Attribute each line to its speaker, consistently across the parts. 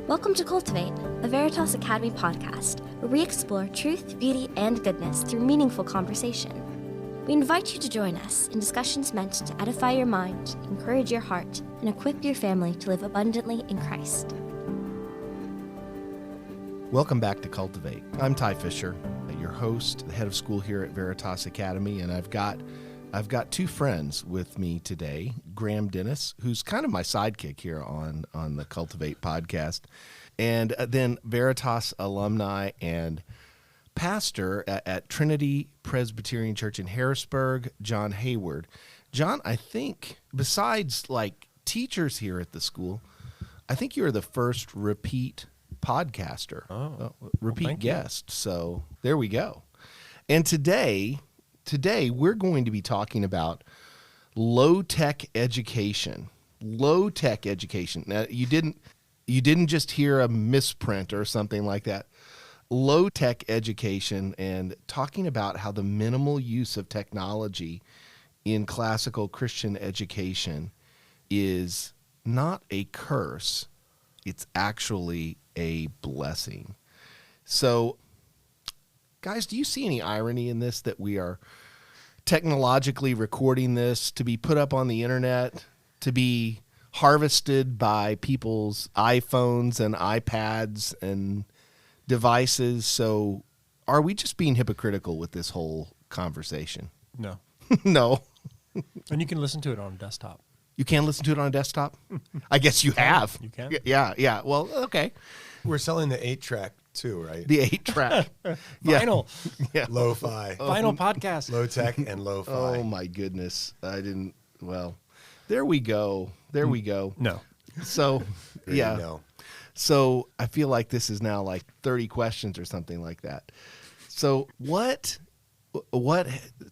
Speaker 1: Welcome to Cultivate, a Veritas Academy podcast, where we explore truth, beauty, and goodness through meaningful conversation. We invite you to join us in discussions meant to edify your mind, encourage your heart, and equip your family to live abundantly in Christ.
Speaker 2: Welcome back to Cultivate. I'm Ty Fischer, your host, the head of school here at Veritas Academy, and I've got two friends with me today. Graham Dennis, who's kind of my sidekick here on the Cultivate podcast, and then Veritas alumni and pastor at Trinity Presbyterian Church in Harrisburg, John Hayward. John, I think besides like teachers here at the school, I think you're the first repeat podcaster, repeat guest. So there we go. And today we're going to be talking about low-tech education. Low-tech education. Now, you didn't just hear a misprint or something like that. Low-tech education, and talking about how the minimal use of technology in classical Christian education is not a curse. It's actually a blessing. So, guys, do you see any irony in this, that we are technologically recording this to be put up on the internet, to be harvested by people's iPhones and iPads and devices? So are we just being hypocritical with this whole conversation?
Speaker 3: No.
Speaker 2: No.
Speaker 3: And you can listen to it on a desktop.
Speaker 2: You can listen to it on a desktop? I guess you have.
Speaker 3: You can?
Speaker 2: Yeah. Well, okay.
Speaker 4: We're selling the 8-track too, right?
Speaker 2: The 8-track.
Speaker 3: Vinyl.
Speaker 2: Yeah.
Speaker 4: Lo-fi.
Speaker 3: Vinyl podcast.
Speaker 4: Low-tech and lo-fi.
Speaker 2: Oh, my goodness. Well, there we go.
Speaker 3: No.
Speaker 2: So, yeah.
Speaker 4: No.
Speaker 2: So I feel like this is now like 30 questions or something like that. So what,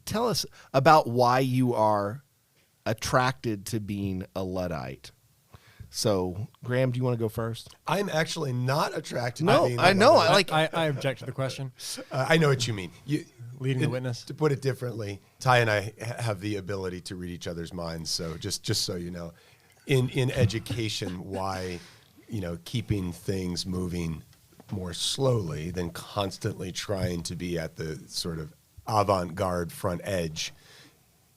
Speaker 2: tell us about why you are attracted to being a Luddite. So, Graham, do you want to go first?
Speaker 4: I'm actually not attracted
Speaker 2: No,
Speaker 4: to being
Speaker 2: I know.
Speaker 4: Luddite.
Speaker 3: I object to the question.
Speaker 4: I know what you mean.
Speaker 3: Leading the witness.
Speaker 4: To put it differently, Ty and I have the ability to read each other's minds. So just so you know, in education, why, keeping things moving more slowly than constantly trying to be at the sort of avant-garde front edge.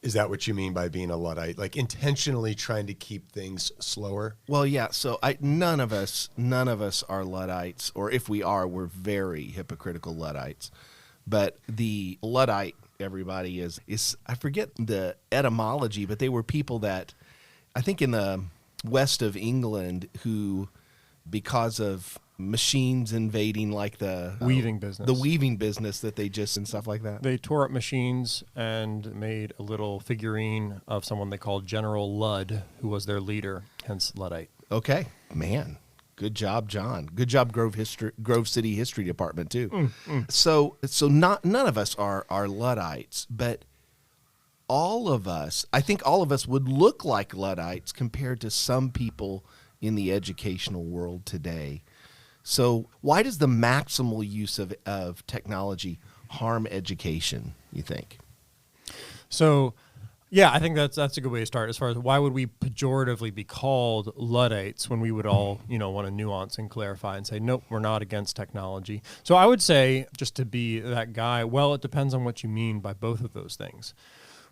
Speaker 4: Is that what you mean by being a Luddite? Like intentionally trying to keep things slower?
Speaker 2: Well, yeah. So none of us are Luddites, or if we are, we're very hypocritical Luddites. But the Luddite, everybody is I forget the etymology, but they were people that I think in the west of England who, because of machines invading like the
Speaker 3: weaving
Speaker 2: business that they just and stuff like that.
Speaker 3: They tore up machines and made a little figurine of someone they called General Ludd, who was their leader, hence Luddite.
Speaker 2: Okay, man. Good job, John. Good job, Grove City History Department too. So none of us are Luddites, but I think all of us would look like Luddites compared to some people in the educational world today. So why does the maximal use of technology harm education, you think?
Speaker 3: So, yeah, I think that's a good way to start. As far as why would we pejoratively be called Luddites when we would all, want to nuance and clarify and say, nope, we're not against technology. So I would say, just to be that guy, well, it depends on what you mean by both of those things.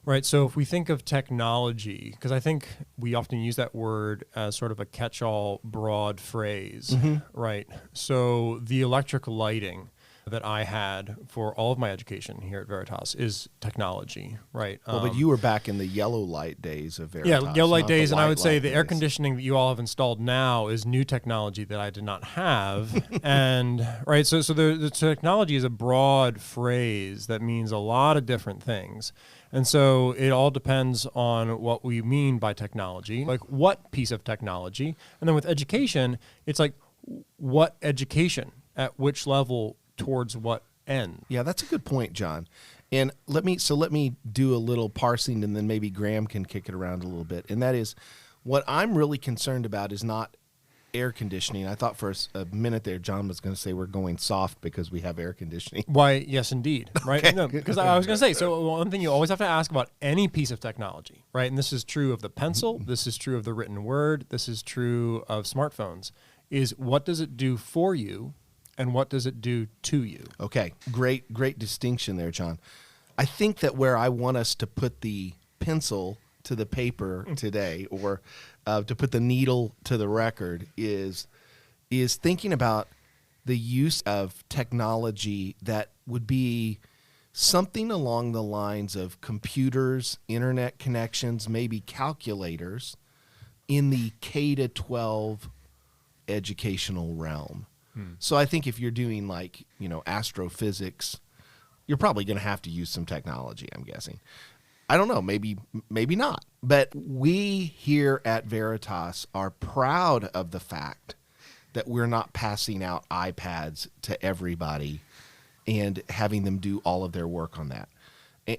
Speaker 3: Right, so if we think of technology, because I think we often use that word as sort of a catch-all broad phrase, right? So the electric lighting that I had for all of my education here at Veritas is technology, right?
Speaker 2: Well, but you were back in the yellow light days of Veritas.
Speaker 3: Yeah, yellow light days, and I would say the
Speaker 2: days.
Speaker 3: air conditioning that you all have installed now is new technology that I did not have. And, right, so the technology is a broad phrase that means a lot of different things. And so it all depends on what we mean by technology, like what piece of technology. And then with education, it's like what education, at which level, towards what end.
Speaker 2: Yeah, that's a good point, John. And let me do a little parsing, and then maybe Graham can kick it around a little bit. And that is, what I'm really concerned about is not air conditioning. I thought for a minute there John was going to say we're going soft because we have air conditioning.
Speaker 3: Why, yes, indeed. Right?
Speaker 2: Okay.
Speaker 3: No, because I was going to say, so one thing you always have to ask about any piece of technology, right? And this is true of the pencil. This is true of the written word. This is true of smartphones, is what does it do for you and what does it do to you?
Speaker 2: Okay, great distinction there, John. I think that where I want us to put the pencil to the paper today, or to put the needle to the record, is thinking about the use of technology that would be something along the lines of computers, internet connections, maybe calculators in the K-12 educational realm. So I think if you're doing like, astrophysics, you're probably going to have to use some technology, I'm guessing. I don't know, maybe not. But we here at Veritas are proud of the fact that we're not passing out iPads to everybody and having them do all of their work on that.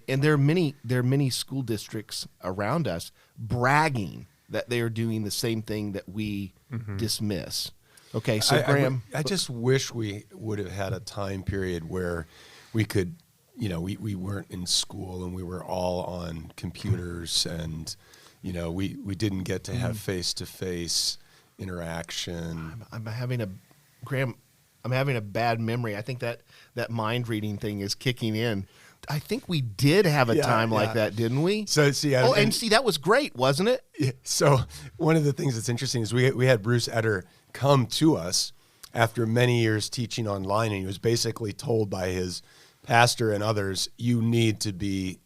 Speaker 2: And there are many school districts around us bragging that they are doing the same thing that we dismiss. Okay, so Graham,
Speaker 4: I just wish we would have had a time period where we could, we weren't in school and we were all on computers, and we didn't get to have face-to-face interaction.
Speaker 2: I'm having a bad memory. I think that mind reading thing is kicking in. I think we did have a time like that, didn't we?
Speaker 4: So see,
Speaker 2: that was great, wasn't it?
Speaker 4: Yeah, so one of the things that's interesting is we had Bruce Etter come to us after many years teaching online, and he was basically told by his pastor and others, you need to be,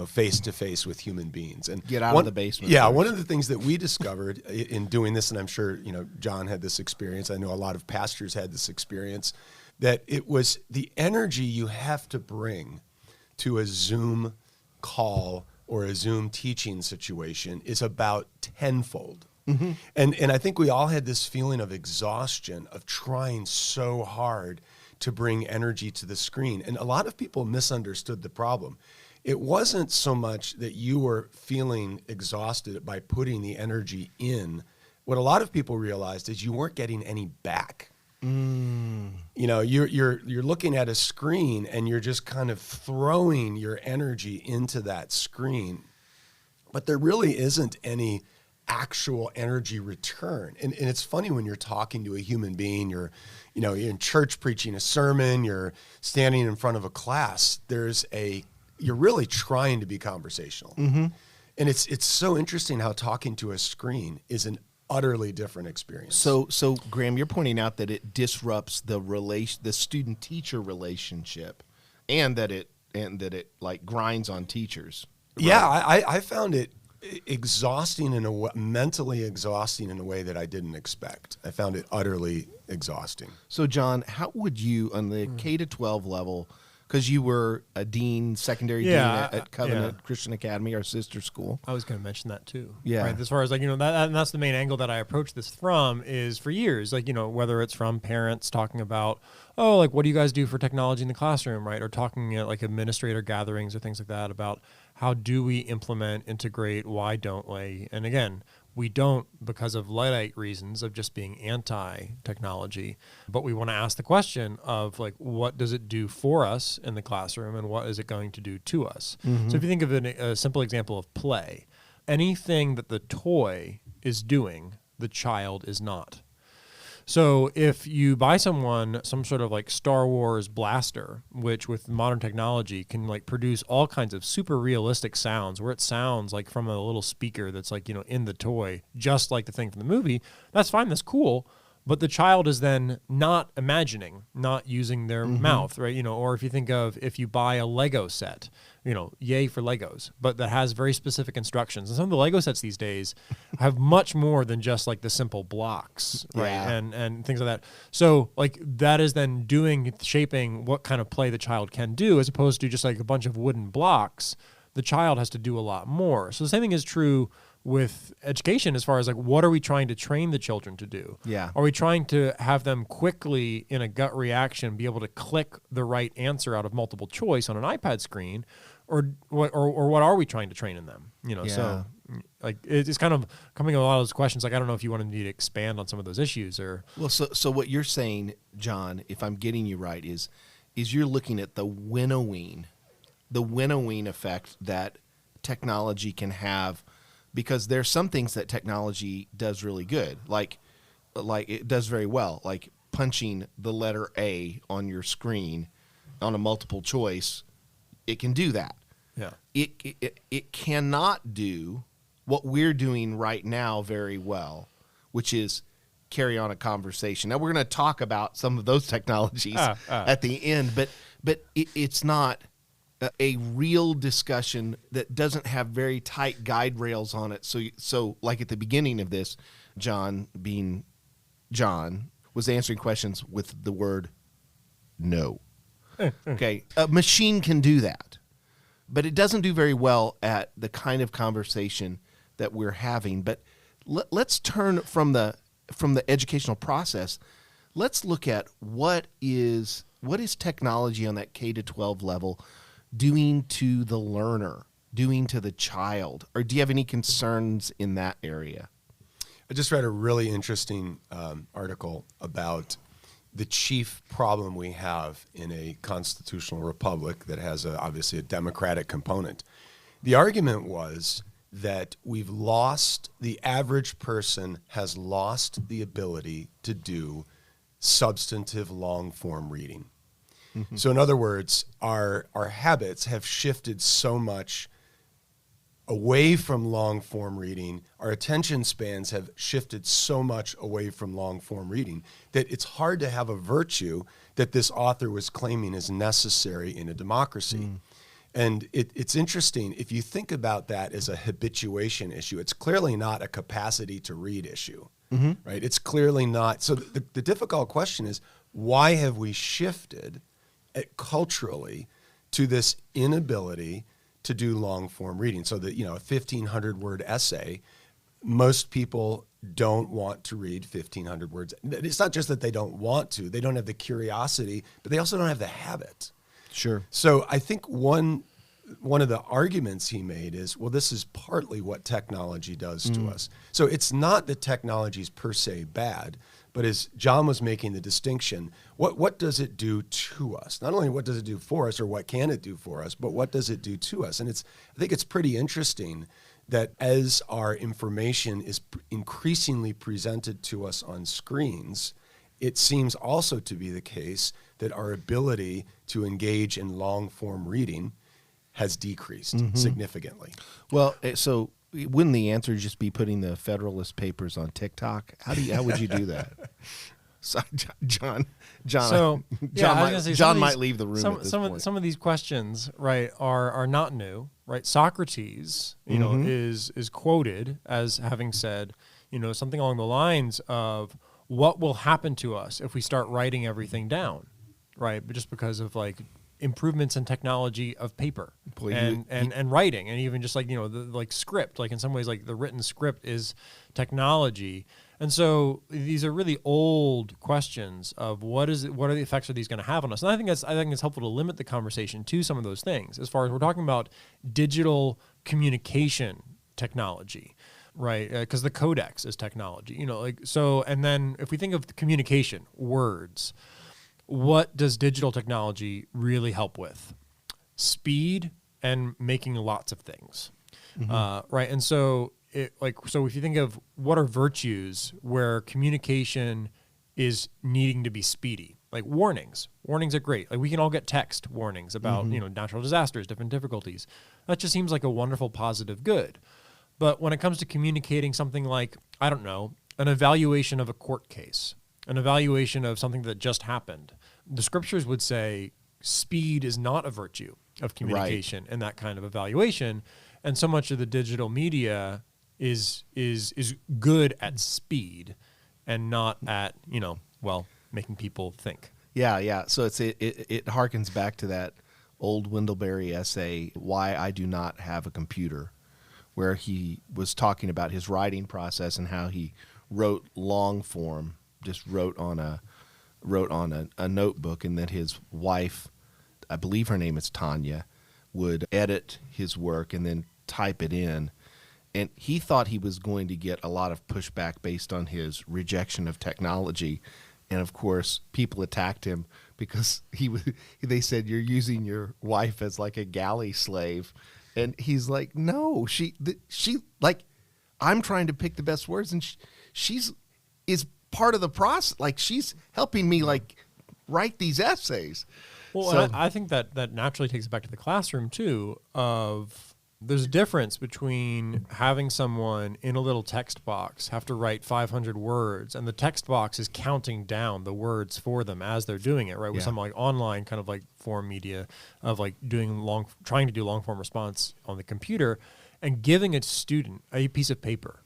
Speaker 4: face to face with human beings and
Speaker 2: get out of the basement.
Speaker 4: Yeah, one of the things that we discovered in doing this, and I'm sure John had this experience, I know a lot of pastors had this experience, that it was the energy you have to bring to a Zoom call or a Zoom teaching situation is about tenfold. Mm-hmm. And I think we all had this feeling of exhaustion, of trying so hard to bring energy to the screen. And a lot of people misunderstood the problem. It wasn't so much that you were feeling exhausted by putting the energy in. What a lot of people realized is you weren't getting any back. You're looking at a screen and you're just kind of throwing your energy into that screen, but there really isn't any actual energy return. And it's funny when you're talking to a human being, you're in church preaching a sermon, you're standing in front of a class, you're really trying to be conversational. Mm-hmm. And it's so interesting how talking to a screen is an utterly different experience.
Speaker 2: So Graham, you're pointing out that it disrupts the student-teacher relationship, and that it like grinds on teachers. Right?
Speaker 4: Yeah, I found it exhausting mentally exhausting in a way that I didn't expect. I found it utterly exhausting.
Speaker 2: So John, how would you, on the K-12 level, because you were a secondary dean at Covenant Christian Academy, our sister school.
Speaker 3: I was going to mention that too.
Speaker 2: Yeah.
Speaker 3: Right? As far as and that's the main angle that I approach this from is for years, whether it's from parents talking about, what do you guys do for technology in the classroom, right? Or talking at administrator gatherings or things like that about how do we implement, integrate, why don't we? And again, we don't because of Luddite reasons of just being anti-technology, but we want to ask the question of what does it do for us in the classroom and what is it going to do to us? Mm-hmm. So if you think of a simple example of play, anything that the toy is doing, the child is not. So if you buy someone some sort of Star Wars blaster, which with modern technology can produce all kinds of super realistic sounds where it sounds like from a little speaker that's in the toy, just like the thing from the movie, that's fine, that's cool. But the child is then not imagining, not using their mouth, right? Or if you think of if you buy a Lego set, yay for Legos, but that has very specific instructions. And some of the Lego sets these days have much more than just the simple blocks, right?
Speaker 2: Yeah.
Speaker 3: And things like that. So that is then shaping what kind of play the child can do, as opposed to just a bunch of wooden blocks. The child has to do a lot more. So the same thing is true with education as far as what are we trying to train the children to do?
Speaker 2: Yeah.
Speaker 3: Are we trying to have them quickly in a gut reaction be able to click the right answer out of multiple choice on an iPad screen, or what are we trying to train in them? So it's kind of coming to a lot of those questions. I don't know if you wanted me to expand on some of those issues or.
Speaker 2: Well, so what you're saying, John, if I'm getting you right, is you're looking at the winnowing effect that technology can have. Because there's some things that technology does really good, like like it does very well, like punching the letter A on your screen on a multiple choice. It can do that.
Speaker 3: Yeah.
Speaker 2: It cannot do what we're doing right now very well, which is carry on a conversation. Now we're going to talk about some of those technologies at the end, but it's not a real discussion that doesn't have very tight guide rails on it. So like at the beginning of this, John, being John, was answering questions with the word no. Okay, a machine can do that, but it doesn't do very well at the kind of conversation that we're having. But let's turn from the educational process. Let's look at what is technology on that K-12 level doing to the learner, doing to the child, or do you have any concerns in that area?
Speaker 4: I just read a really interesting article about the chief problem we have in a constitutional republic that has obviously a democratic component. The argument was that the average person has lost the ability to do substantive long-form reading. Mm-hmm. So in other words, our habits have shifted so much away from long-form reading, our attention spans have shifted so much away from long-form reading that it's hard to have a virtue that this author was claiming is necessary in a democracy. Mm. And it's interesting, if you think about that as a habituation issue, it's clearly not a capacity to read issue, mm-hmm. right? It's clearly not. So the difficult question is, why have we shifted culturally to this inability to do long form reading? So that, a 1,500 word essay, most people don't want to read 1,500 words. It's not just that they don't want to, they don't have the curiosity, but they also don't have the habit.
Speaker 2: Sure.
Speaker 4: So I think one of the arguments he made is, well, this is partly what technology does to us. So it's not that technology is per se bad, but as John was making the distinction, what does it do to us? Not only what does it do for us or what can it do for us, but what does it do to us? And I think it's pretty interesting that as our information is increasingly presented to us on screens, it seems also to be the case that our ability to engage in long-form reading has decreased significantly.
Speaker 2: Well, so wouldn't the answer just be putting the Federalist Papers on TikTok? How would you do that? So, John might leave the room at this point.
Speaker 3: Some of these questions, right, are not new, right? Socrates, is quoted as having said, something along the lines of, what will happen to us if we start writing everything down, right? But just because of improvements in technology of paper and writing, and even just the script, in some ways, the written script is technology. And so these are really old questions of what are the effects are these going to have on us? And I think it's helpful to limit the conversation to some of those things. As far as we're talking about digital communication technology, right? Because the codex is technology, and then if we think of communication, words, what does digital technology really help with? Speed and making lots of things, right? And so so if you think of what are virtues where communication is needing to be speedy, like warnings are great. We can all get text warnings about, natural disasters, different difficulties. That just seems like a wonderful, positive good. But when it comes to communicating something like, I don't know, an evaluation of a court case, an evaluation of something that just happened, the scriptures would say speed is not a virtue of communication in that kind of evaluation. And so much of the digital media is good at speed and not at, making people think.
Speaker 2: Yeah. So it harkens back to that old Wendellberry essay, Why I Do Not Have a Computer, where he was talking about his writing process and how he wrote long form, just wrote on a notebook, and that his wife, I believe her name is Tanya, would edit his work and then type it in. And he thought he was going to get a lot of pushback based on his rejection of technology. And of course, people attacked him because they said, you're using your wife as like a galley slave. And he's like, no, she I'm trying to pick the best words, and she is part of the process. Like, she's helping me like write these essays.
Speaker 3: Well,
Speaker 2: So-
Speaker 3: and I think that naturally takes it back to the classroom too. There's a difference between having someone in a little text box have to write 500 words, and the text box is counting down the words for them as they're doing it, right? With
Speaker 2: Yeah.
Speaker 3: some like online kind of like form media of like trying to do long form response on the computer, and giving a student a piece of paper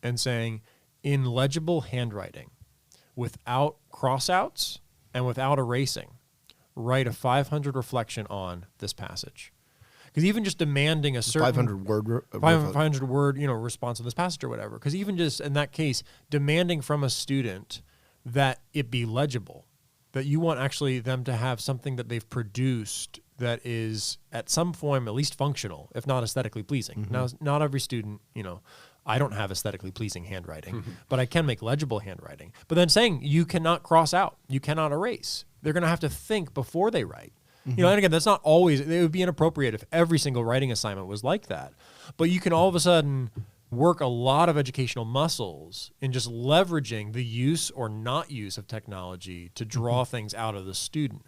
Speaker 3: and saying, in legible handwriting, without crossouts and without erasing, write a 500 reflection on this passage. Because even just demanding a certain
Speaker 2: 500 word
Speaker 3: 500 word, response to this passage or whatever. Because even just in that case, demanding from a student that it be legible, that you want actually them to have something that they've produced that is at some form at least functional, if not aesthetically pleasing. Now, not every student, I don't have aesthetically pleasing handwriting, but I can make legible handwriting. But then saying you cannot cross out, you cannot erase. They're going to have to think before they write. And again, that's not always, it would be inappropriate if every single writing assignment was like that. But you can all of a sudden work a lot of educational muscles in just leveraging the use or not use of technology to draw things out of the student.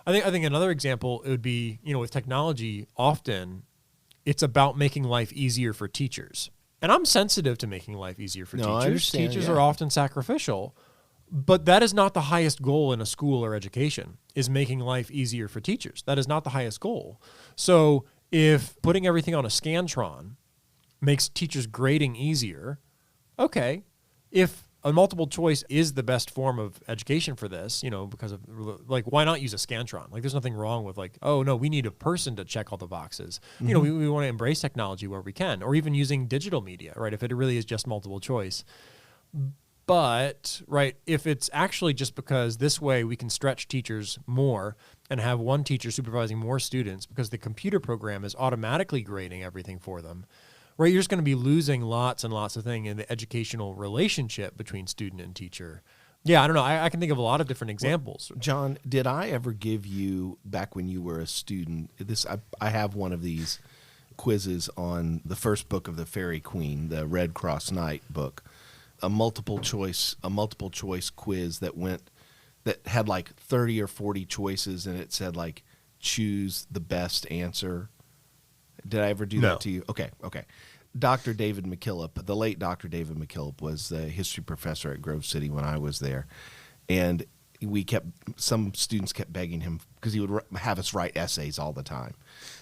Speaker 3: I think another example, it would be, with technology, often it's about making life easier for teachers. And I'm sensitive to making life easier for
Speaker 2: No, I
Speaker 3: teachers.
Speaker 2: understand,
Speaker 3: Teachers
Speaker 2: yeah.
Speaker 3: are often sacrificial. But that is not the highest goal in a school or education, is making life easier for teachers. That is not the highest goal. So if putting everything on a Scantron makes teachers grading easier, okay. If a multiple choice is the best form of education for this, because of, like, why not use a Scantron? Like, there's nothing wrong with like, oh no, we need a person to check all the boxes. We want to embrace technology where we can, or even using digital media, right? If it really is just multiple choice. But, right, if it's actually just because this way we can stretch teachers more and have one teacher supervising more students because the computer program is automatically grading everything for them, right, you're just going to be losing lots and lots of things in the educational relationship between student and teacher. Yeah, I don't know. I can think of a lot of different examples.
Speaker 2: John, did I ever give you, back when you were a student, I have one of these quizzes on the first book of the Fairy Queen, the Red Cross Knight book. A multiple choice quiz that had like 30 or 40 choices, and it said like choose the best answer. Did I ever do that to you? Okay. Dr. David McKillop, the late Dr. David McKillop, was the history professor at Grove City when I was there, and some students kept begging him, because he would have us write essays all the time.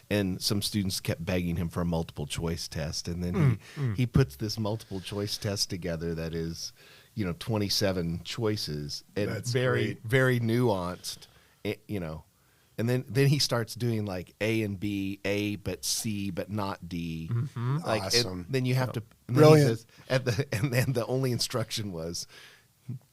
Speaker 2: And some students kept begging him for a multiple choice test. And then he puts this multiple choice test together that is, 27 choices. And
Speaker 4: That's
Speaker 2: very,
Speaker 4: great.
Speaker 2: very nuanced, And then he starts doing like A and B, A but C but not D. Like,
Speaker 4: Awesome.
Speaker 2: and then you have to. And
Speaker 4: Brilliant.
Speaker 2: Then he says, and then the only instruction was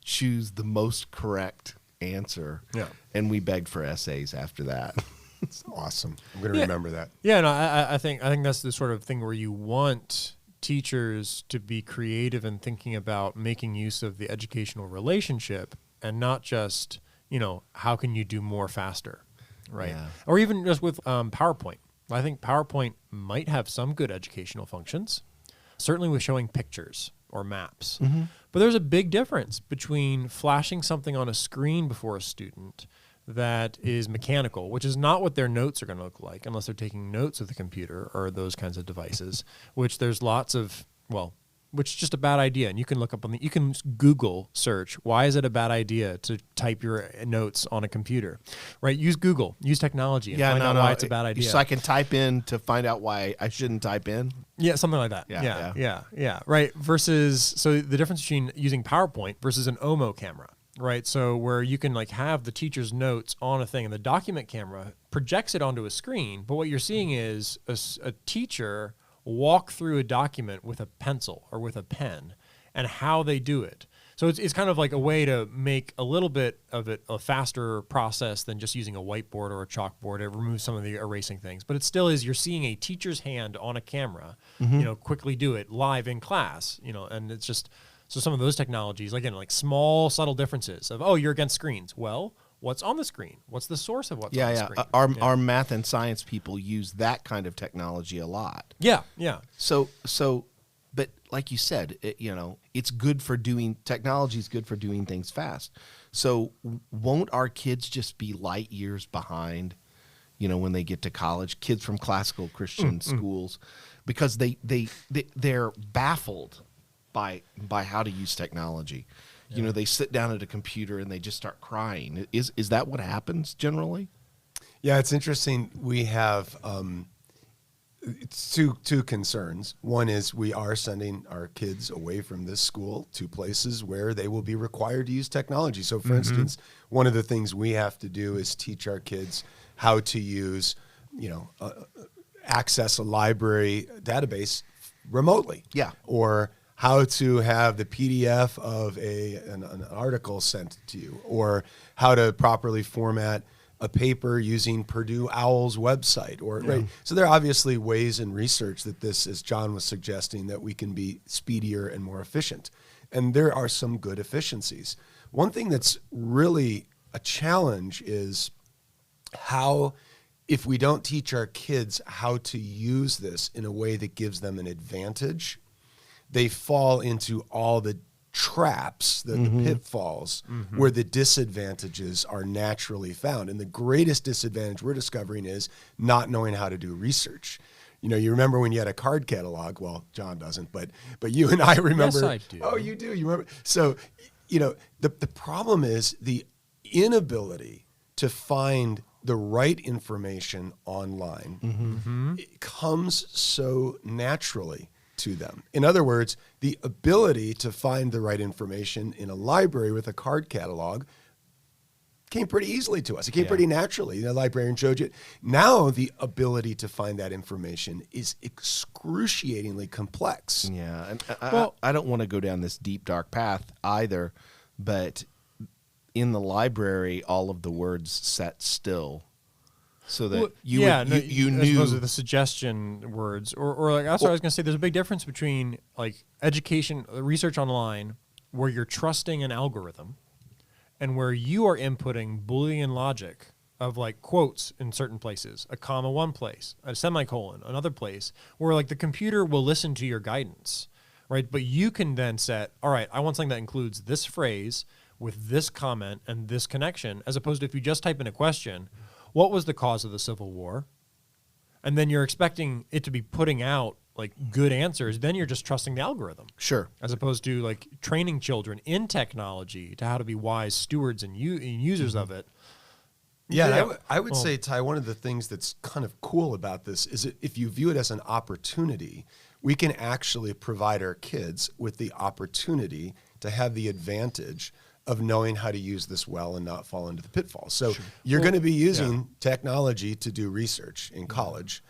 Speaker 2: choose the most correct answer.
Speaker 3: Yeah.
Speaker 2: And we begged for essays after that.
Speaker 4: It's awesome. I'm going to remember that.
Speaker 3: Yeah, no, I think that's the sort of thing where you want teachers to be creative in thinking about making use of the educational relationship, and not just, how can you do more faster, right?
Speaker 2: Yeah.
Speaker 3: Or even just with PowerPoint. I think PowerPoint might have some good educational functions, certainly with showing pictures or maps. But there's a big difference between flashing something on a screen before a student that is mechanical, which is not what their notes are going to look like unless they're taking notes with the computer or those kinds of devices, which there's lots of, which is just a bad idea. And you can look up you can Google search, why is it a bad idea to type your notes on a computer, right? Use Google, use technology, and find out why it's a bad idea.
Speaker 2: So I can type in to find out why I shouldn't type in?
Speaker 3: Yeah, something like that. Yeah. Right. Versus, so the difference between using PowerPoint versus an OMO camera. Right, so where you can like have the teacher's notes on a thing, and the document camera projects it onto a screen, but what you're seeing is a teacher walk through a document with a pencil or with a pen, and how they do it. So it's kind of like a way to make a little bit of it a faster process than just using a whiteboard or a chalkboard. It removes some of the erasing things, but it still is, you're seeing a teacher's hand on a camera, quickly do it live in class, and it's just. So some of those technologies, again, like small, subtle differences of, you're against screens. Well, what's on the screen? What's the source of what's on the screen?
Speaker 2: Our math and science people use that kind of technology a lot.
Speaker 3: Yeah.
Speaker 2: So, but like you said, it's good for technology is good for doing things fast. So won't our kids just be light years behind, when they get to college, kids from classical Christian schools, because they're baffled by how to use technology. Yeah. They sit down at a computer and they just start crying. Is that what happens generally?
Speaker 4: Yeah, it's interesting. We have two concerns. One is we are sending our kids away from this school to places where they will be required to use technology. So, for instance, one of the things we have to do is teach our kids how to use, access a library database remotely.
Speaker 2: Yeah.
Speaker 4: Or how to have the PDF of an article sent to you, or how to properly format a paper using Purdue OWL's website, right. So there are obviously ways in research that this, as John was suggesting, that we can be speedier and more efficient. And there are some good efficiencies. One thing that's really a challenge is how, if we don't teach our kids how to use this in a way that gives them an advantage, they fall into all the traps, the pitfalls, where the disadvantages are naturally found. And the greatest disadvantage we're discovering is not knowing how to do research. You remember when you had a card catalog? Well, John doesn't, but you and I remember.
Speaker 3: Yes, I do.
Speaker 4: Oh, you do? You remember? So, the problem is the inability to find the right information online. It comes so naturally to them. In other words, the ability to find the right information in a library with a card catalog came pretty easily to us. It came pretty naturally. The librarian showed you. Now the ability to find that information is excruciatingly complex.
Speaker 2: Yeah, and I don't want to go down this deep, dark path either, but in the library, all of the words sat still. So that you knew
Speaker 3: those are the suggestion words, or like that's what I was going to say. There's a big difference between like education, research online, where you're trusting an algorithm, and where you are inputting Boolean logic of like quotes in certain places, a comma one place, a semicolon another place, where like the computer will listen to your guidance, right? But you can then set, all right, I want something that includes this phrase with this comment and this connection, as opposed to if you just type in a question. What was the cause of the Civil War? And then you're expecting it to be putting out like good answers. Then you're just trusting the algorithm.
Speaker 2: Sure.
Speaker 3: As opposed to like training children in technology to how to be wise stewards and users of it.
Speaker 4: Yeah, I would say, Ty, one of the things that's kind of cool about this is that if you view it as an opportunity, we can actually provide our kids with the opportunity to have the advantage of knowing how to use this well and not fall into the pitfalls. So you're going to be using technology to do research in college.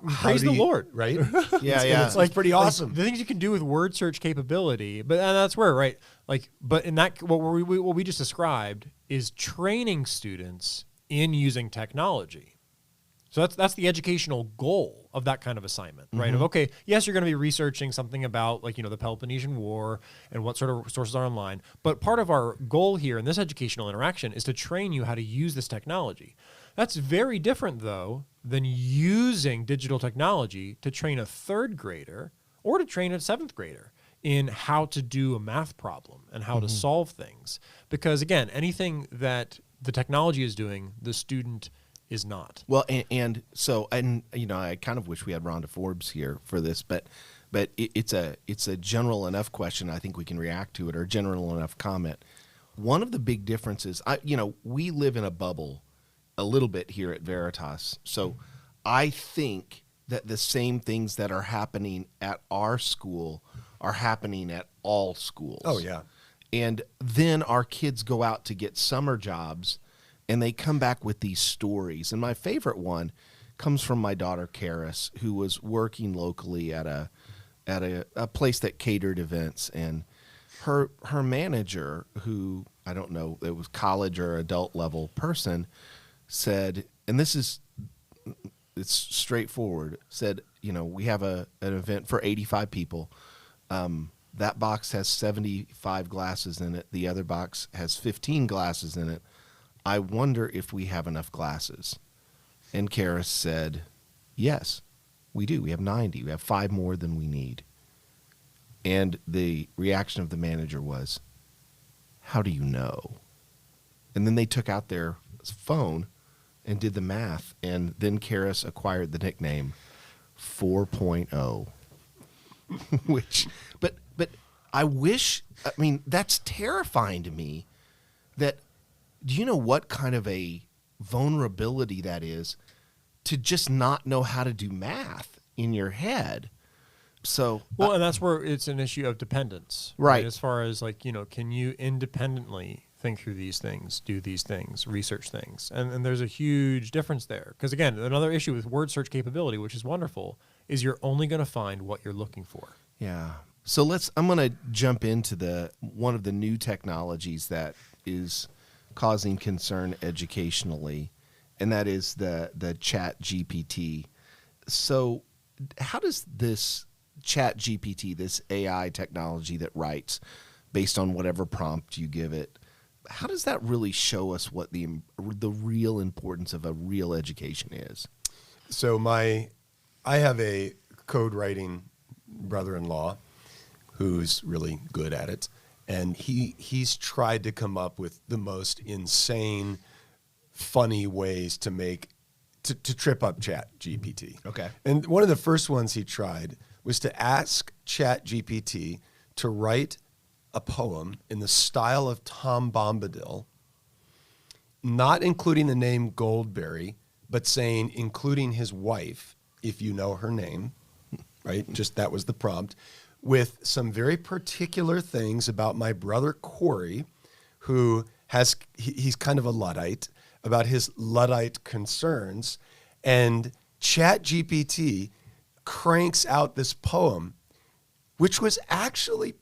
Speaker 3: Praise the Lord,
Speaker 4: right?
Speaker 3: It's
Speaker 4: like pretty awesome.
Speaker 3: Like the things you can do with word search capability, but and that's where, right? Like, but in that, what we just described is training students in using technology. So that's the educational goal of that kind of assignment, right? Of, okay, yes, you're going to be researching something about like, the Peloponnesian War and what sort of sources are online. But part of our goal here in this educational interaction is to train you how to use this technology. That's very different, though, than using digital technology to train a third grader or to train a seventh grader in how to do a math problem and how to solve things. Because, again, anything that the technology is doing, the student is not.
Speaker 2: Well, and I kind of wish we had Rhonda Forbes here for this, but it's a general enough question. I think we can react to it, or general enough comment. One of the big differences, we live in a bubble a little bit here at Veritas, so I think that the same things that are happening at our school are happening at all schools.
Speaker 4: Oh yeah,
Speaker 2: and then our kids go out to get summer jobs. And they come back with these stories. And my favorite one comes from my daughter, Karis, who was working locally at a place that catered events. And her manager, who, I don't know, it was college or adult level person, said, and it's straightforward, said, we have an event for 85 people. That box has 75 glasses in it. The other box has 15 glasses in it. I wonder if we have enough glasses. And Karis said, yes, we do. We have 90. We have 5 more than we need. And the reaction of the manager was, "How do you know?" And then they took out their phone and did the math, and then Karis acquired the nickname 4.0. But I wish, I mean, that's terrifying to me. That, do you know what kind of a vulnerability that is, to just not know how to do math in your head? So
Speaker 3: well, and that's where it's an issue of dependence,
Speaker 2: right?
Speaker 3: As far as like, can you independently think through these things, do these things, research things, and there's a huge difference there. Because again, another issue with word search capability, which is wonderful, is you're only going to find what you're looking for.
Speaker 2: Yeah. So I'm going to jump into one of the new technologies that is causing concern educationally, and that is the Chat GPT. So how does this Chat GPT, this AI technology that writes based on whatever prompt you give it, how does that really show us what the real importance of a real education is?
Speaker 4: So I have a code writing brother-in-law who's really good at it, and he's tried to come up with the most insane, funny ways to trip up Chat GPT.
Speaker 2: Okay.
Speaker 4: And one of the first ones he tried was to ask Chat GPT to write a poem in the style of Tom Bombadil, not including the name Goldberry, but saying including his wife, if you know her name, right? Just that was the prompt, with some very particular things about my brother Corey, who he's kind of a Luddite, about his Luddite concerns, and Chat GPT cranks out this poem, which was actually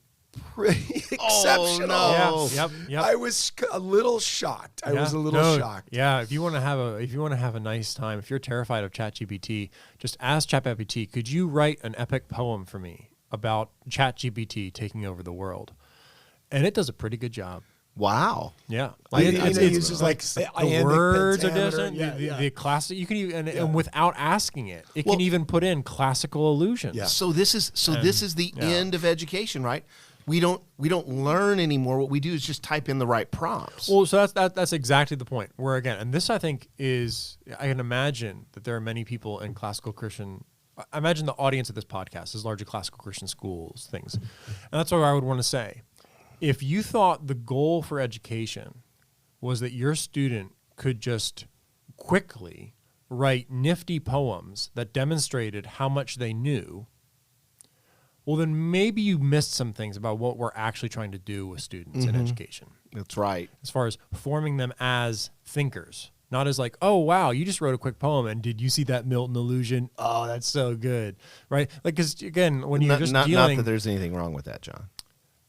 Speaker 4: pretty exceptional.
Speaker 2: No.
Speaker 3: Yeah, yep.
Speaker 4: I was a little shocked. I was a little shocked.
Speaker 3: Yeah, if you want to have a nice time, if you're terrified of ChatGPT, just ask ChatGPT, could you write an epic poem for me about ChatGPT taking over the world? And it does a pretty good job.
Speaker 2: Wow.
Speaker 3: Yeah.
Speaker 4: It uses like
Speaker 3: the words are
Speaker 4: pentameter.
Speaker 3: different.
Speaker 4: Yeah,
Speaker 3: The classic, you can even, and without asking it, it can even put in classical allusions.
Speaker 4: Yeah.
Speaker 2: So this is the end of education, right? We don't learn anymore. What we do is just type in the right prompts.
Speaker 3: Well, so that's exactly the point. Where again, and this I think is, I can imagine that there are many people in classical Christian. I imagine the audience of this podcast is largely classical Christian schools, things, and that's what I would want to say. If you thought the goal for education was that your student could just quickly write nifty poems that demonstrated how much they knew, well, then maybe you missed some things about what we're actually trying to do with students in education.
Speaker 2: That's right.
Speaker 3: As far as forming them as thinkers, not as like, oh, wow, you just wrote a quick poem, and did you see that Milton allusion? Oh, that's so good, right? Like, because, again, when you're
Speaker 2: not
Speaker 3: dealing...
Speaker 2: Not that there's anything wrong with that, John.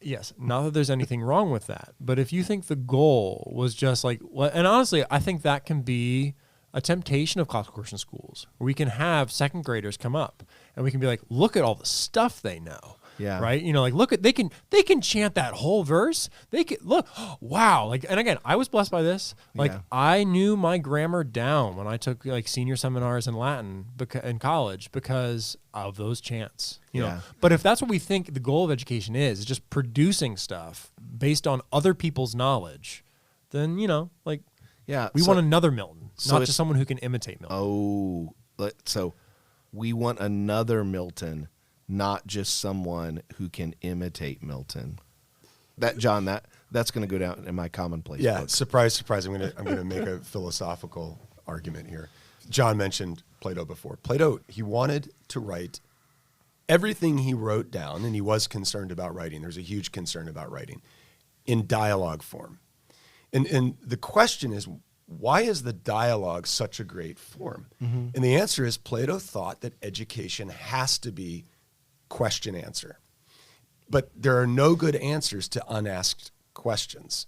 Speaker 3: Yes, not that there's anything wrong with that. But if you think the goal was just like, and honestly, I think that can be a temptation of classical Christian schools, where we can have second graders come up and we can be like, look at all the stuff they know.
Speaker 2: Yeah.
Speaker 3: Right. Like, look at, they can chant that whole verse. They can look, wow. Like, and again, I was blessed by this. Like, I knew my grammar down when I took like senior seminars in Latin in college because of those chants, you know. But if that's what we think the goal of education is just producing stuff based on other people's knowledge, then, we want another Milton, not just someone who can imitate Milton.
Speaker 2: So we want another Milton, not just someone who can imitate Milton. John, that's going to go down in my commonplace book.
Speaker 4: Surprise. I'm going to make a philosophical argument here. John mentioned Plato before. Plato, he wanted to write everything he wrote down, and he was concerned about writing. There's a huge concern about writing in dialogue form. And the question is, why is the dialogue such a great form? Mm-hmm. And the answer is Plato thought that education has to be question answer. But there are no good answers to unasked questions.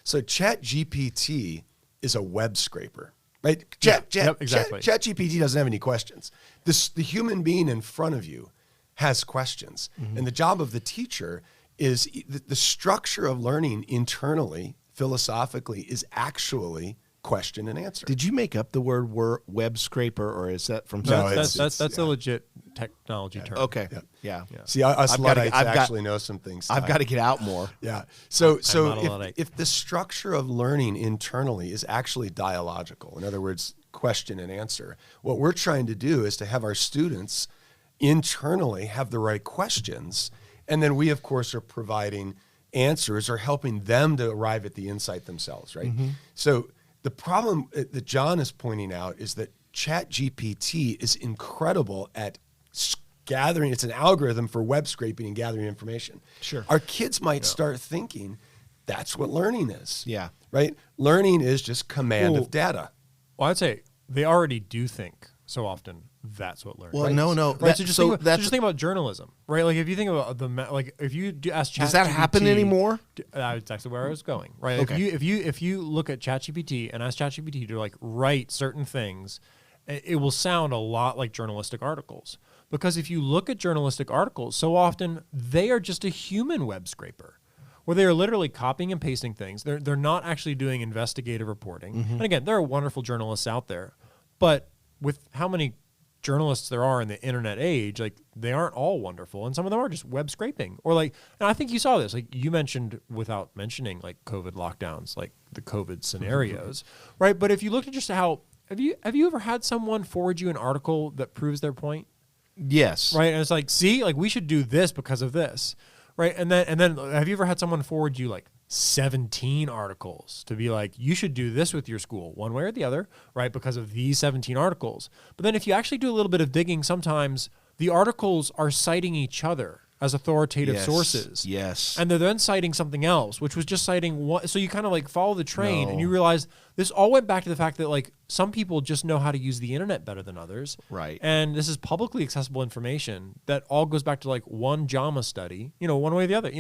Speaker 4: So ChatGPT is a web scraper, right?
Speaker 3: Exactly.
Speaker 4: ChatGPT doesn't have any questions. The human being in front of you has questions. Mm-hmm. And the job of the teacher is the structure of learning internally, philosophically, is actually question and answer.
Speaker 2: Did you make up the word web scraper, or is that from?
Speaker 4: No,
Speaker 3: That's a legit technology term.
Speaker 2: Okay.
Speaker 4: Yeah.
Speaker 2: Yeah.
Speaker 4: See, us
Speaker 2: I've gotta-
Speaker 4: Luddites actually know some things.
Speaker 2: I've got to get out more.
Speaker 4: Yeah. So
Speaker 3: not a Luddite.
Speaker 4: if the structure of learning internally is actually dialogical, in other words, question and answer, what we're trying to do is to have our students internally have the right questions. And then we, of course, are providing answers or helping them to arrive at the insight themselves, right? So the problem that John is pointing out is that ChatGPT is incredible at gathering. It's an algorithm for web scraping and gathering information.
Speaker 2: Sure.
Speaker 4: Our kids might start thinking that's what learning is.
Speaker 2: Yeah.
Speaker 4: Right? Learning is just command of data.
Speaker 3: Well, I'd say they already do think so often that's what learning.
Speaker 2: Well,
Speaker 3: is.
Speaker 2: no.
Speaker 3: Right? So just think about journalism, right? Like if you think about if you ask ChatGPT,
Speaker 2: Does that happen anymore?
Speaker 3: That's actually where I was going. Right?
Speaker 2: Okay.
Speaker 3: If you look at ChatGPT and ask ChatGPT to like write certain things, it will sound a lot like journalistic articles. Because if you look at journalistic articles, so often they are just a human web scraper, where they are literally copying and pasting things. They're not actually doing investigative reporting. And again, there are wonderful journalists out there, but with how many journalists there are in the internet age, like they aren't all wonderful, and some of them are just web scraping. Or like, and I think you saw this, like you mentioned without mentioning like COVID lockdowns, like the COVID scenarios, right? But if you look at just how have you ever had someone forward you an article that proves their point?
Speaker 2: Yes.
Speaker 3: Right. And it's like, see, like we should do this because of this. Right. And then have you ever had someone forward you like 17 articles to be like, you should do this with your school one way or the other, right? Because of these 17 articles. But then if you actually do a little bit of digging, sometimes the articles are citing each other as authoritative sources.
Speaker 2: Yes.
Speaker 3: And they're then citing something else, which was just citing one. So you kind of like follow the train and you realize this all went back to the fact that like some people just know how to use the internet better than others.
Speaker 2: Right.
Speaker 3: And this is publicly accessible information that all goes back to like one JAMA study, one way or the other.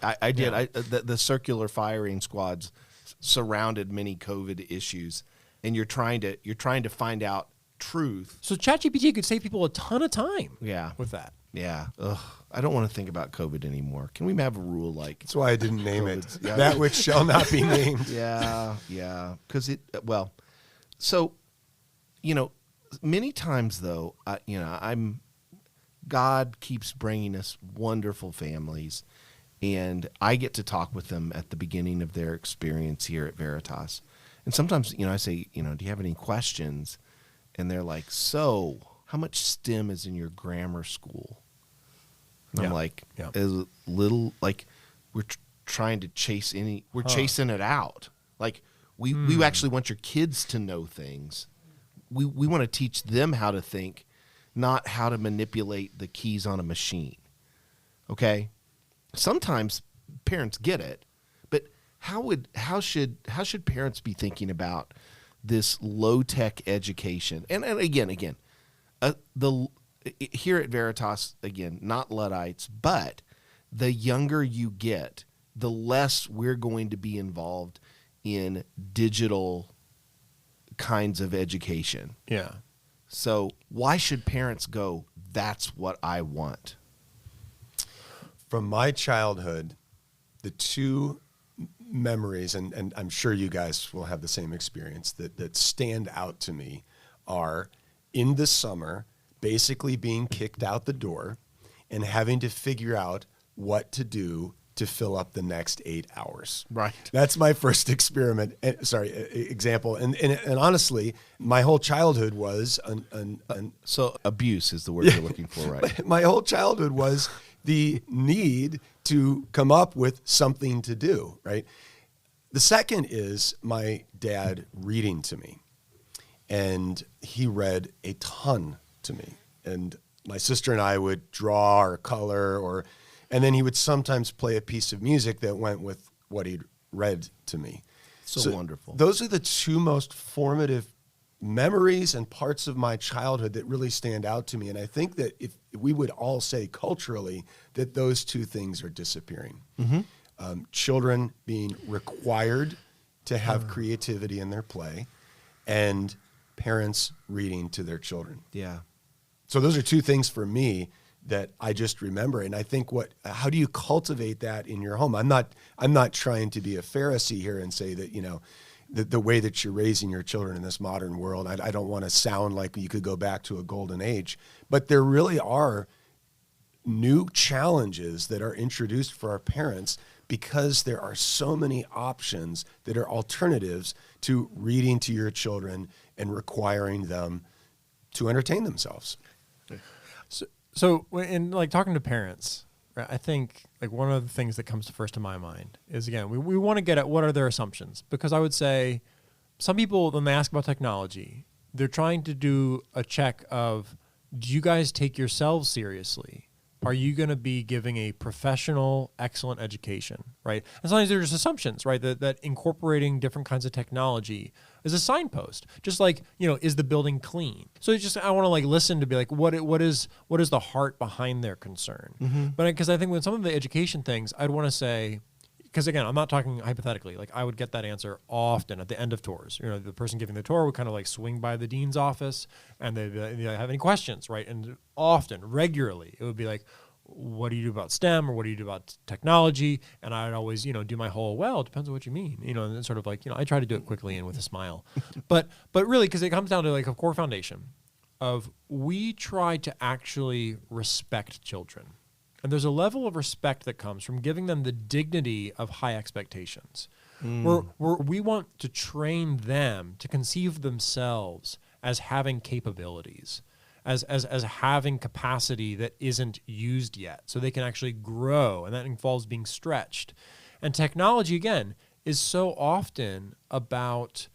Speaker 2: I did. The circular firing squads surrounded many COVID issues, and you're trying to find out truth.
Speaker 3: So ChatGPT could save people a ton of time.
Speaker 2: Yeah.
Speaker 3: With that.
Speaker 2: Yeah. Ugh. I don't want to think about COVID anymore. Can we have a rule like
Speaker 4: That's why I didn't name it.
Speaker 2: Yeah.
Speaker 4: That which shall not be named.
Speaker 2: Yeah. Because many times though, God keeps bringing us wonderful families, and I get to talk with them at the beginning of their experience here at Veritas. And sometimes, I say, do you have any questions? And they're like, so how much STEM is in your grammar school? And I'm like, as little, like we're trying to chase we're chasing it out. Like we actually want your kids to know things. We want to teach them how to think, not how to manipulate the keys on a machine. Okay? Sometimes parents get it, but how should parents be thinking about this low-tech education? And again, here at Veritas, again, not Luddites, but the younger you get, the less we're going to be involved in digital kinds of education.
Speaker 3: Yeah.
Speaker 2: So why should parents go, that's what I want?
Speaker 4: From my childhood, the two memories, and I'm sure you guys will have the same experience, that stand out to me are in the summer, basically being kicked out the door and having to figure out what to do to fill up the next 8 hours.
Speaker 2: Right.
Speaker 4: That's my first example. And honestly, my whole childhood was
Speaker 2: So abuse is the word you're looking for, right?
Speaker 4: my whole childhood was the need to come up with something to do, right? The second is my dad reading to me. And he read a ton to me. And my sister and I would draw or color, and then he would sometimes play a piece of music that went with what he'd read to me.
Speaker 2: So wonderful.
Speaker 4: Those are the two most formative memories and parts of my childhood that really stand out to me. And I think that if we would all say culturally that those two things are disappearing. Children being required to have creativity in their play, and parents reading to their children.
Speaker 2: Yeah.
Speaker 4: So those are two things for me that I just remember. And I think how do you cultivate that in your home? I'm not trying to be a Pharisee here and say that, the way that you're raising your children in this modern world. I don't want to sound like you could go back to a golden age, but there really are new challenges that are introduced for our parents because there are so many options that are alternatives to reading to your children and requiring them to entertain themselves.
Speaker 3: So in like talking to parents, right, I think like one of the things that comes first to my mind is, again, we want to get at what are their assumptions, because I would say some people, when they ask about technology, they're trying to do a check of, do you guys take yourselves seriously? Are you going to be giving a professional, excellent education, right? And sometimes there's assumptions, right, that incorporating different kinds of technology is a signpost. Just like, is the building clean? So it's just, I want to like listen to be like, what is the heart behind their concern? Mm-hmm. But because I think with some of the education things, I'd want to say, because again, I'm not talking hypothetically. Like I would get that answer often at the end of tours. The person giving the tour would kind of like swing by the dean's office and they'd be like, have any questions, right? And often, regularly, it would be like, what do you do about STEM, or what do you do about technology? And I'd always, do my whole, well, it depends on what you mean, and it's sort of like, I try to do it quickly and with a smile. but really, because it comes down to like a core foundation of, we try to actually respect children. And there's a level of respect that comes from giving them the dignity of high expectations. Where we want to train them to conceive themselves as having capabilities, as having capacity that isn't used yet, so they can actually grow, and that involves being stretched. And technology, again, is so often about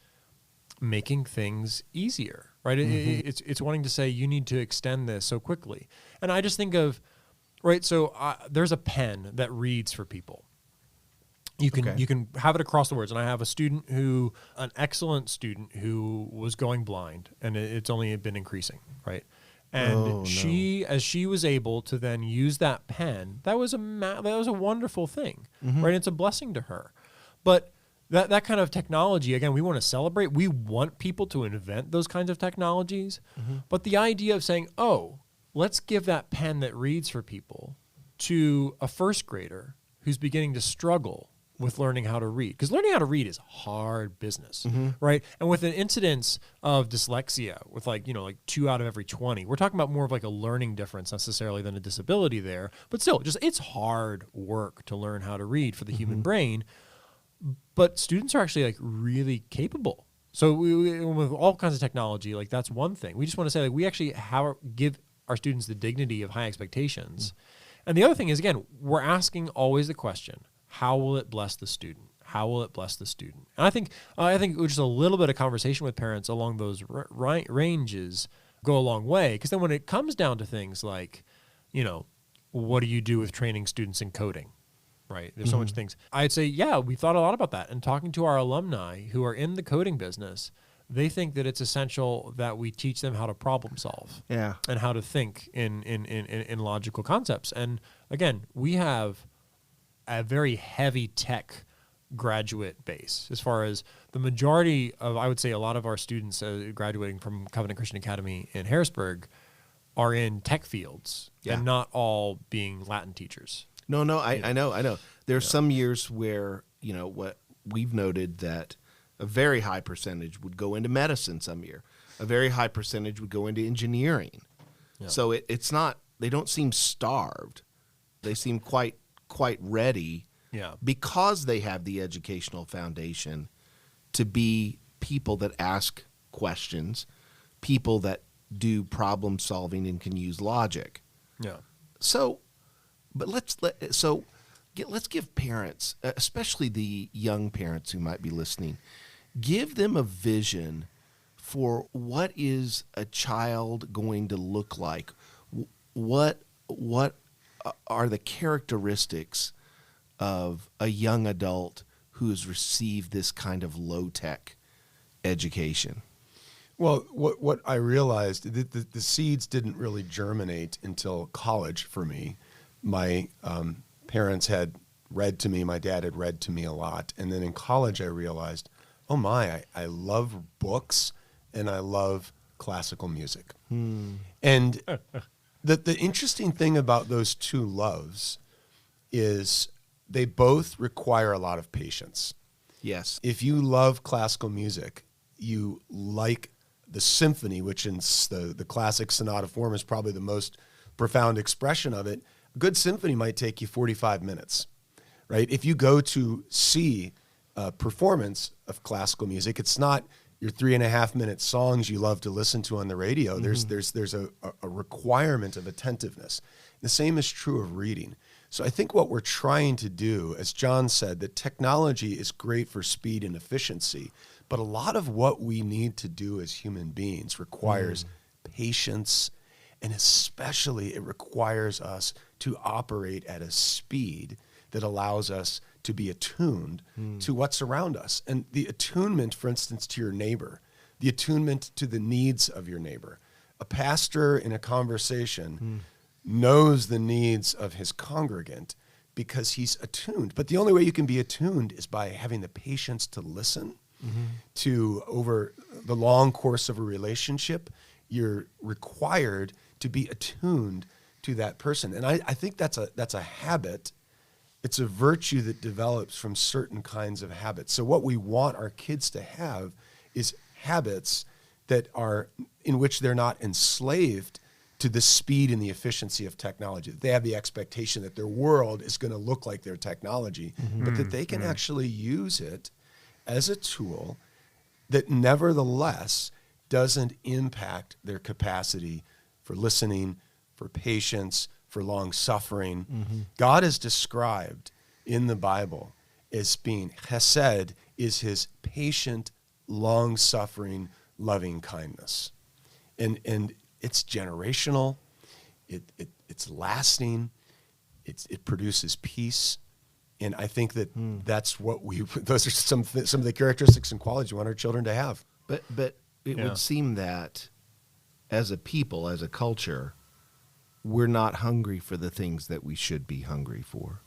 Speaker 3: making things easier, right? Mm-hmm. It's wanting to say, you need to extend this so quickly. And I just think of, right, so there's a pen that reads for people. You can have it across the words. And I have an excellent student who was going blind, and it's only been increasing, right? And as she was able to then use that pen, that was a wonderful thing, mm-hmm. right? It's a blessing to her. But that kind of technology, again, we want to celebrate. We want people to invent those kinds of technologies. Mm-hmm. But the idea of saying, let's give that pen that reads for people to a first grader who's beginning to struggle with learning how to read. Because learning how to read is hard business, mm-hmm. right? And with an incidence of dyslexia, with like 2 out of every 20, we're talking about more of like a learning difference necessarily than a disability there. But still, it's hard work to learn how to read for the mm-hmm. human brain. But students are actually like really capable. So we, with all kinds of technology, like that's one thing. We just want to say, like, we actually give our students the dignity of high expectations. Mm-hmm. And the other thing is, again, we're asking always the question, how will it bless the student? How will it bless the student? And I think just a little bit of conversation with parents along those ranges go a long way. Because then when it comes down to things like, what do you do with training students in coding? Right? There's mm-hmm. so much things. I'd say, we thought a lot about that. And talking to our alumni who are in the coding business, they think that it's essential that we teach them how to problem solve. Yeah. And how to think in logical concepts. And again, we have a very heavy tech graduate base, as far as the majority of, I would say, a lot of our students graduating from Covenant Christian Academy in Harrisburg are in tech fields, and not all being Latin teachers.
Speaker 2: No, I know. There's some years where, what we've noted that a very high percentage would go into medicine some year. A very high percentage would go into engineering. Yeah. So it's not, they don't seem starved. They seem quite ready, because they have the educational foundation to be people that ask questions, people that do problem solving and can use logic. Yeah. So, but let's give parents, especially the young parents who might be listening, give them a vision for what is a child going to look like. What are the characteristics of a young adult who has received this kind of low-tech education?
Speaker 4: Well, what I realized, the seeds didn't really germinate until college for me. My parents had read to me, my dad had read to me a lot, and then in college I realized, I love books and I love classical music. And the interesting thing about those two loves is they both require a lot of patience.
Speaker 2: Yes.
Speaker 4: If you love classical music, you like the symphony, which in the classic sonata form is probably the most profound expression of it. A good symphony might take you 45 minutes, right? If you go to see a performance of classical music, it's not your 3.5-minute songs you love to listen to on the radio. There's a requirement of attentiveness. The same is true of reading. So I think what we're trying to do, as John said, that technology is great for speed and efficiency, but a lot of what we need to do as human beings requires patience, and especially it requires us to operate at a speed that allows us to be attuned to what's around us. And the attunement, for instance, to your neighbor, the attunement to the needs of your neighbor. A pastor in a conversation knows the needs of his congregant because he's attuned. But the only way you can be attuned is by having the patience to listen to, over the long course of a relationship, you're required to be attuned to that person. And I think that's a habit. It's a virtue that develops from certain kinds of habits. So what we want our kids to have is habits that are in which they're not enslaved to the speed and the efficiency of technology. They have the expectation that their world is going to look like their technology, but that they can actually use it as a tool that nevertheless doesn't impact their capacity for listening, for patience, for long suffering. God is described in the Bible as being, chesed is his patient, long suffering, loving kindness. And it's generational, it's lasting, it produces peace. And I think that that's what those are some of the characteristics and qualities we want our children to have.
Speaker 2: But it would seem that as a people, as a culture, we're not hungry for the things that we should be hungry for.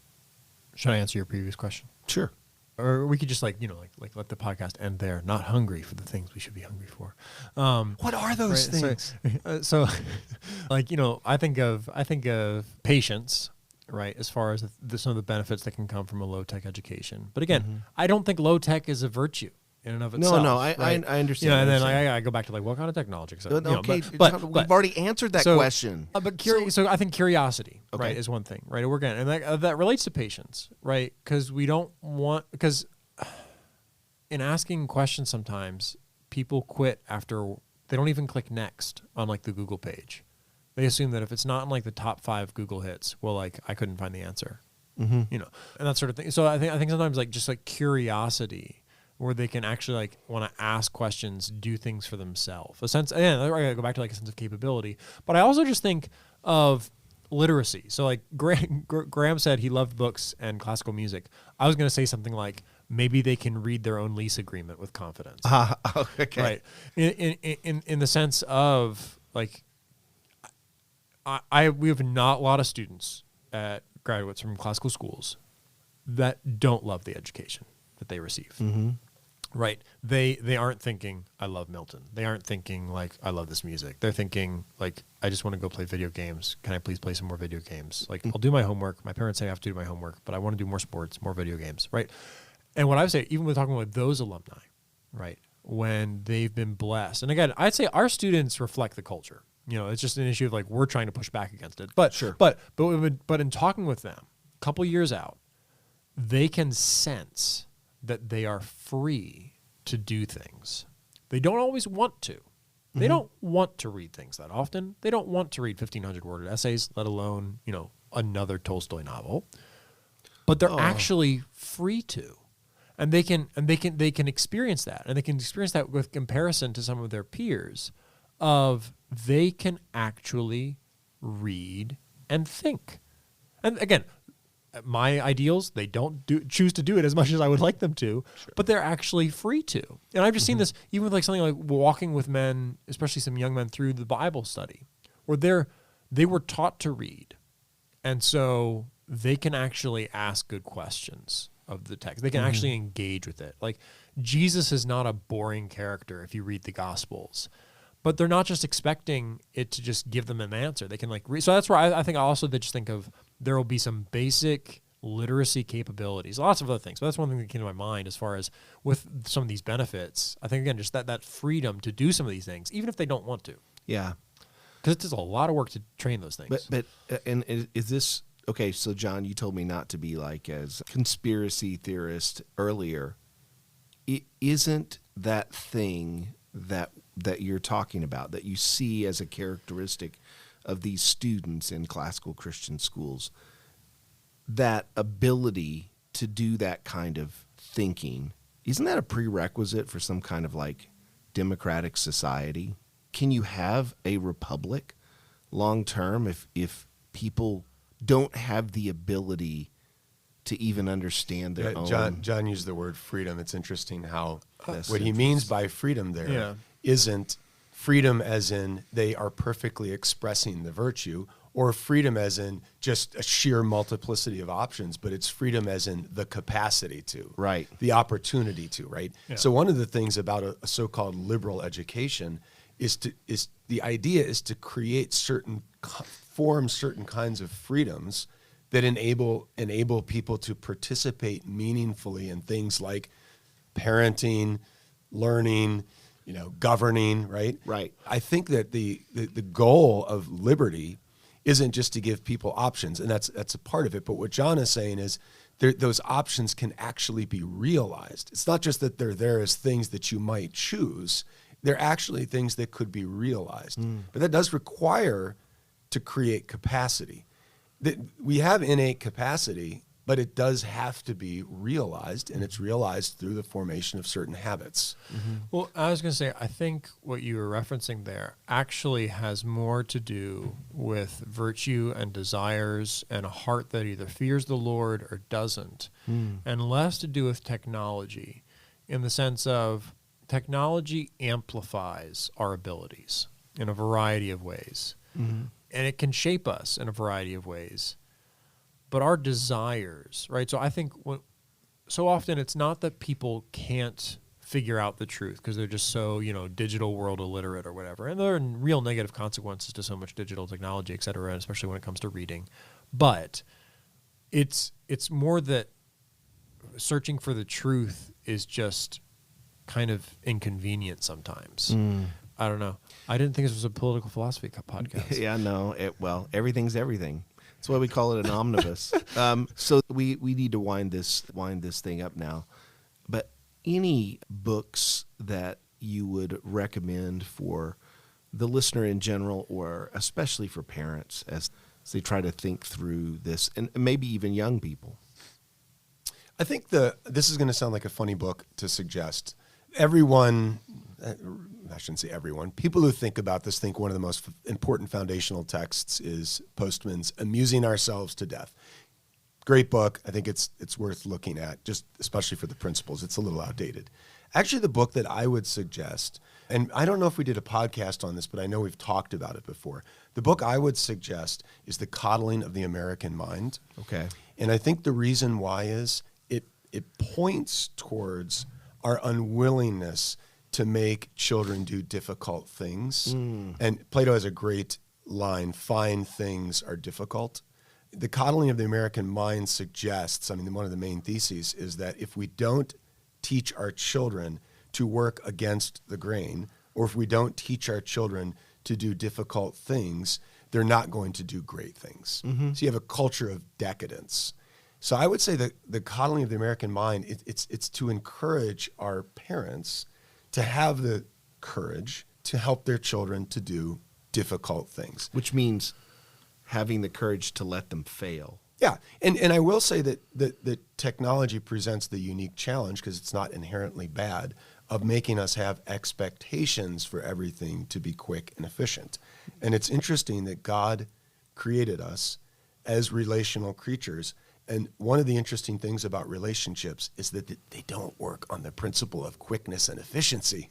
Speaker 3: Should I answer your previous question?
Speaker 2: Sure.
Speaker 3: Or we could just like let the podcast end there. Not hungry for the things we should be hungry for.
Speaker 4: What are those things?
Speaker 3: So I think of patience, right? As far as some of the benefits that can come from a low tech education. But again, I don't think low tech is a virtue in and of itself.
Speaker 2: No,
Speaker 3: right?
Speaker 2: I understand.
Speaker 3: And then I go back to what kind of technology?
Speaker 2: Okay, but we've already answered that question.
Speaker 3: So I think curiosity, right, is one thing, right? We're going, and that relates to patience, right? Because in asking questions, sometimes people quit after they don't even click next on like the Google page. They assume that if it's not in like the top 5 Google hits, well, like I couldn't find the answer, and that sort of thing. So I think sometimes like just like curiosity, where they can actually like want to ask questions, do things for themselves. A sense, again, I gotta go back to like a sense of capability. But I also just think of literacy. So like Graham said he loved books and classical music. I was going to say something like maybe they can read their own lease agreement with confidence.
Speaker 2: Okay.
Speaker 3: Right. In the sense of like, we have not a lot of students at graduates from classical schools that don't love the education that they receive. Right. They aren't thinking, I love Milton. They aren't thinking like, I love this music. They're thinking like, I just want to go play video games. Can I please play some more video games? Like, I'll do my homework. My parents say I have to do my homework, but I want to do more sports, more video games. Right. And what I would say, even with talking with those alumni, right, when they've been blessed. And again, I'd say our students reflect the culture. It's just an issue of like, we're trying to push back against it. But
Speaker 2: sure.
Speaker 3: But in talking with them, a couple years out, they can sense that they are free to do things. They don't always want to. They don't want to read things that often. They don't want to read 1,500-word essays, let alone, another Tolstoy novel. But they're actually free to. And they can experience that. And they can experience that with comparison to some of their peers of they can actually read and think. And again, my ideals, they don't choose to do it as much as I would like them to, but they're actually free to. And I've just seen this even with like something like walking with men, especially some young men through the Bible study, where they were taught to read. And so they can actually ask good questions of the text. They can actually engage with it. Like Jesus is not a boring character if you read the Gospels. But they're not just expecting it to just give them an answer. They can like read. So that's where I think also they just think of there will be some basic literacy capabilities, lots of other things. But that's one thing that came to my mind as far as with some of these benefits. I think, again, just that freedom to do some of these things, even if they don't want to.
Speaker 2: Yeah.
Speaker 3: Because it's a lot of work to train those things.
Speaker 2: But and is this, okay, so John, you told me not to be like as conspiracy theorist earlier. Isn't that thing that you're talking about, that you see as a characteristic of these students in classical Christian schools, that ability to do that kind of thinking, isn't that a prerequisite for some kind of like democratic society? Can you have a republic long term if people don't have the ability to even understand their own?
Speaker 4: John used the word freedom. It's interesting how
Speaker 2: That's
Speaker 4: what he means by freedom there isn't freedom as in they are perfectly expressing the virtue, or freedom as in just a sheer multiplicity of options, but it's freedom as in the capacity to,
Speaker 2: Right.
Speaker 4: the opportunity to, right?
Speaker 3: Yeah.
Speaker 4: So one of the things about a so-called liberal education is the idea is to create certain kinds of freedoms that enable people to participate meaningfully in things like parenting, learning, governing, right?
Speaker 2: Right.
Speaker 4: I think that the goal of liberty isn't just to give people options, and that's a part of it. But what John is saying is those options can actually be realized. It's not just that they're there as things that you might choose. They're actually things that could be realized. But that does require to create capacity. We have innate capacity, but it does have to be realized, and it's realized through the formation of certain habits.
Speaker 3: Mm-hmm. Well, I was going to say, I think what you were referencing there actually has more to do with virtue and desires and a heart that either fears the Lord or doesn't, and less to do with technology, in the sense of technology amplifies our abilities in a variety of ways, and it can shape us in a variety of ways. But our desires, right? So I think so often it's not that people can't figure out the truth because they're just so, digital world illiterate or whatever. And there are real negative consequences to so much digital technology, et cetera, especially when it comes to reading. But it's more that searching for the truth is just kind of inconvenient sometimes. I don't know. I didn't think this was a political philosophy podcast.
Speaker 2: Yeah, no. Well, everything's everything. That's why we call it an omnibus. So we need to wind this thing up now. But any books that you would recommend for the listener in general, or especially for parents as they try to think through this, and maybe even young people?
Speaker 4: I think this is going to sound like a funny book to suggest. Everyone, I shouldn't say everyone, people who think about this think one of the most important foundational texts is Postman's Amusing Ourselves to Death. Great book. I think it's worth looking at, just especially for the principles. It's a little outdated. Actually, the book that I would suggest, and I don't know if we did a podcast on this, but I know we've talked about it before. The book I would suggest is The Coddling of the American Mind.
Speaker 2: Okay.
Speaker 4: And I think the reason why is it points towards our unwillingness to make children do difficult things. And Plato has a great line, fine things are difficult. The Coddling of the American Mind suggests, one of the main theses is that if we don't teach our children to work against the grain, or if we don't teach our children to do difficult things, they're not going to do great things. So you have a culture of decadence. So I would say that the Coddling of the American Mind, it's to encourage our parents to have the courage to help their children to do difficult things.
Speaker 2: Which means having the courage to let them fail.
Speaker 4: Yeah, and I will say that technology presents the unique challenge, because it's not inherently bad, of making us have expectations for everything to be quick and efficient. And it's interesting that God created us as relational creatures. And one of the interesting things about relationships is that they don't work on the principle of quickness and efficiency.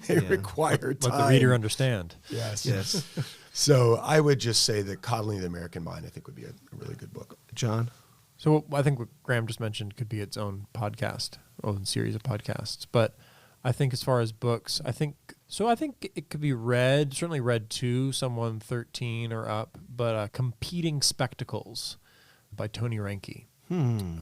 Speaker 4: They require time.
Speaker 3: Let the reader understand.
Speaker 4: Yes. So I would just say that Coddling the American Mind, I think, would be a really good book.
Speaker 2: John?
Speaker 3: So I think what Graham just mentioned could be its own podcast, own series of podcasts. But I think as far as books, I think it could be read, certainly read to someone 13 or up, but Competing Spectacles by Tony Reinke.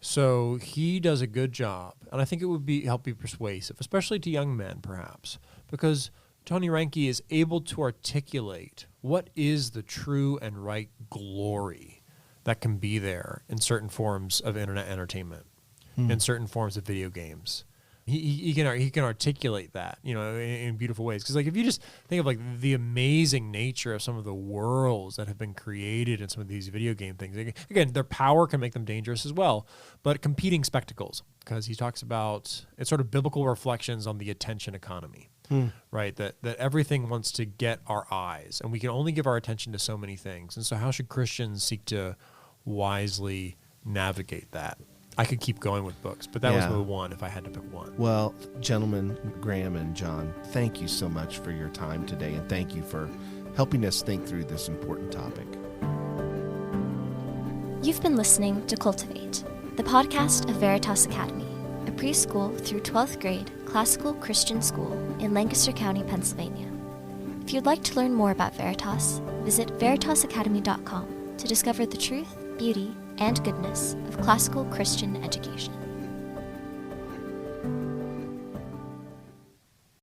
Speaker 3: So he does a good job, and I think it would help be persuasive, especially to young men, perhaps, because Tony Reinke is able to articulate what is the true and right glory that can be there in certain forms of internet entertainment, in certain forms of video games. He can articulate that, in beautiful ways. Because if you just think of the amazing nature of some of the worlds that have been created in some of these video game things. Again, their power can make them dangerous as well, but competing spectacles. Because he talks about it's sort of biblical reflections on the attention economy, right? That everything wants to get our eyes, and we can only give our attention to so many things. And so, how should Christians seek to wisely navigate that? I could keep going with books, but that was the one if I had to pick one.
Speaker 2: Well, gentlemen, Graham and John, thank you so much for your time today, and thank you for helping us think through this important topic.
Speaker 1: You've been listening to Cultivate, the podcast of Veritas Academy, a preschool through 12th grade classical Christian school in Lancaster County, Pennsylvania. If you'd like to learn more about Veritas, visit veritasacademy.com to discover the truth, beauty, and goodness of classical Christian education.